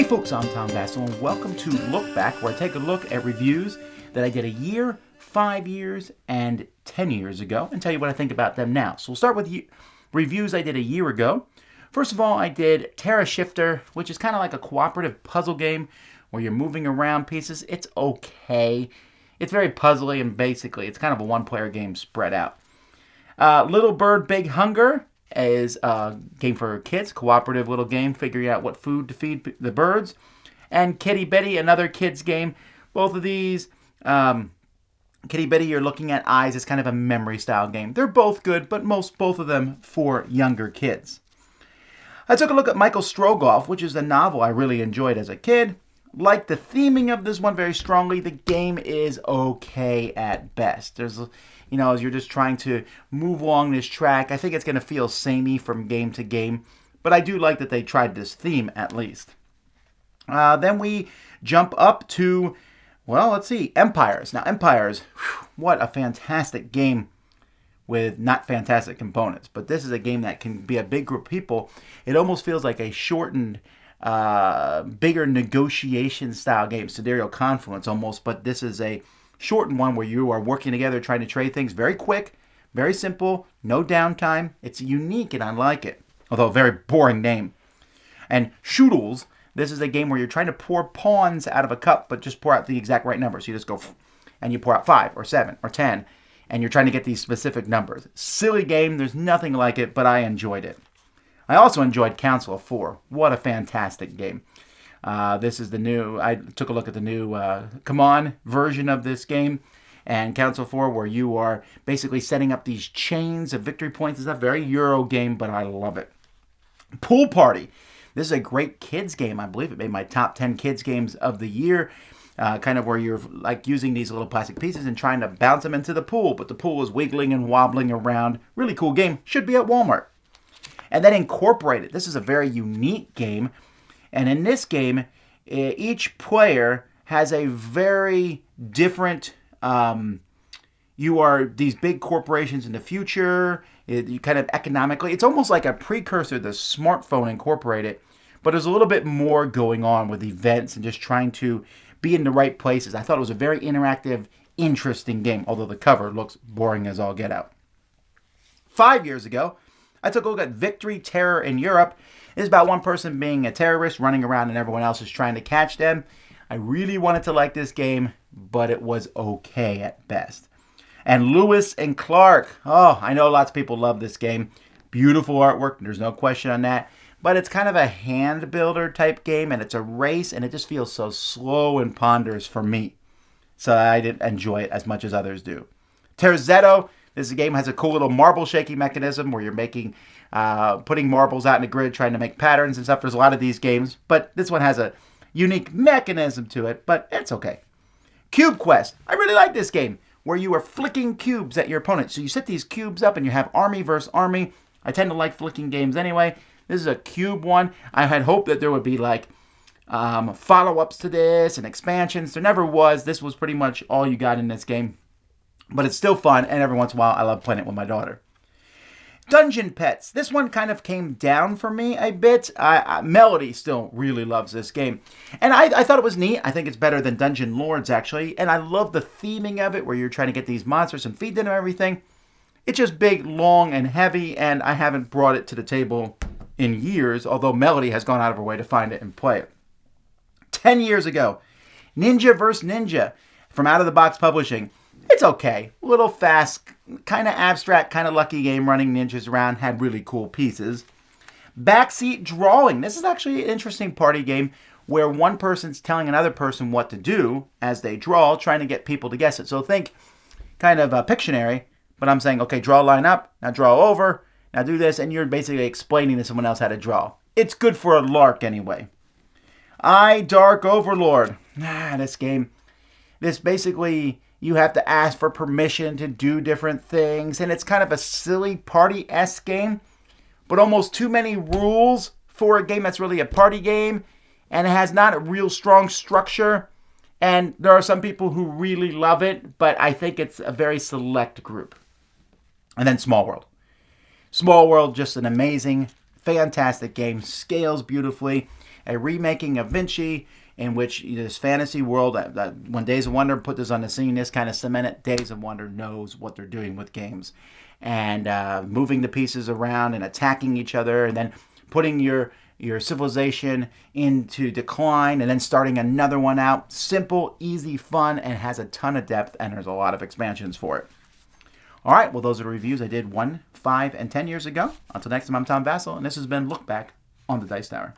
folks, I'm Tom Vasel, and welcome to Look Back, where I take a look at reviews that I did a year, 5 years, and 10 years ago, and tell you what I think about them now. So we'll start with reviews I did a year ago. First of all, I did Terra Shifter, which is kind of like a cooperative puzzle game where you're moving around pieces. It's okay. It's very puzzly, and basically, it's kind of a one-player game spread out. Little Bird, Big Hunger is a game for kids, cooperative little game, figuring out what food to feed the birds. And Kitty Betty, another kids game. Both of these, Kitty Betty, you're looking at eyes. It's kind of a memory style game. They're both good, but both of them for younger kids. I took a look at Michael Strogoff, which is a novel I really enjoyed as a kid. Like the theming of this one very strongly. The game is okay at best. There's, as you're just trying to move along this track, I think it's going to feel samey from game to game. But I do like that they tried this theme at least. Then we jump up to, Empires. Now, Empires, what a fantastic game with not fantastic components. But this is a game that can be a big group of people. It almost feels like a shortened, bigger negotiation-style game, Sidereal Confluence almost, but this is a shortened one where you are working together trying to trade things. Very quick, very simple, no downtime. It's unique and I like it, although a very boring name. And Qoodles, this is a game where you're trying to pour pawns out of a cup, but just pour out the exact right number. So you just go, and you pour out 5 or 7 or 10, and you're trying to get these specific numbers. Silly game, there's nothing like it, but I enjoyed it. I also enjoyed Council of 4. What a fantastic game. This is the new, I took a look at the new Come On version of this game, and Council 4, where you are basically setting up these chains of victory points. It's a very Euro game, but I love it. Pool Party. This is a great kids game. I believe it made my top 10 kids games of the year. Kind of where you're like using these little plastic pieces and trying to bounce them into the pool, but the pool is wiggling and wobbling around. Really cool game. Should be at Walmart. And then Incorporated. This is a very unique game. And in this game, each player has a very different, you are these big corporations in the future, you kind of economically, it's almost like a precursor to Smartphone Incorporated, but there's a little bit more going on with events and just trying to be in the right places. I thought it was a very interactive, interesting game, although the cover looks boring as all get out. 5 years ago, I took a look at Victory, Terror in Europe. It's about one person being a terrorist, running around, and everyone else is trying to catch them. I really wanted to like this game, but it was okay at best. And Lewis and Clark. Oh, I know lots of people love this game. Beautiful artwork, there's no question on that. But it's kind of a hand builder type game, and it's a race, and it just feels so slow and ponderous for me. So I didn't enjoy it as much as others do. Terzetto. This game has a cool little marble shaking mechanism where you're making, putting marbles out in a grid, trying to make patterns and stuff. There's a lot of these games, but this one has a unique mechanism to it, but it's okay. Cube Quest. I really like this game where you are flicking cubes at your opponent. So you set these cubes up and you have army versus army. I tend to like flicking games anyway. This is a cube one. I had hoped that there would be like follow-ups to this and expansions. There never was. This was pretty much all you got in this game. But it's still fun, and every once in a while, I love playing it with my daughter. Dungeon Pets. This one kind of came down for me a bit. Melody still really loves this game. And I thought it was neat. I think it's better than Dungeon Lords, actually. And I love the theming of it, where you're trying to get these monsters and feed them and everything. It's just big, long, and heavy, and I haven't brought it to the table in years, although Melody has gone out of her way to find it and play it. 10 years ago, Ninja vs. Ninja from Out of the Box Publishing. It's okay. A little fast, kind of abstract, kind of lucky game, running ninjas around, had really cool pieces. Backseat Drawing. This is actually an interesting party game where one person's telling another person what to do as they draw, trying to get people to guess it. So think kind of Pictionary, but I'm saying, okay, draw a line up, now draw over, now do this, and you're basically explaining to someone else how to draw. It's good for a lark anyway. Dark Overlord. This game. This basically, you have to ask for permission to do different things, and it's kind of a silly party-esque game, but almost too many rules for a game that's really a party game, and it has not a real strong structure, and there are some people who really love it, but I think it's a very select group. And then Small World. Small World, just an amazing, fantastic game, scales beautifully, a remaking of Vinci, in which this fantasy world, when Days of Wonder put this on the scene, this kind of cemented Days of Wonder knows what they're doing with games. And moving the pieces around and attacking each other, and then putting your civilization into decline, and then starting another one out. Simple, easy, fun, and has a ton of depth, and there's a lot of expansions for it. All right, well, those are the reviews I did 1, 5, and 10 years ago. Until next time, I'm Tom Vasel, and this has been Look Back on the Dice Tower.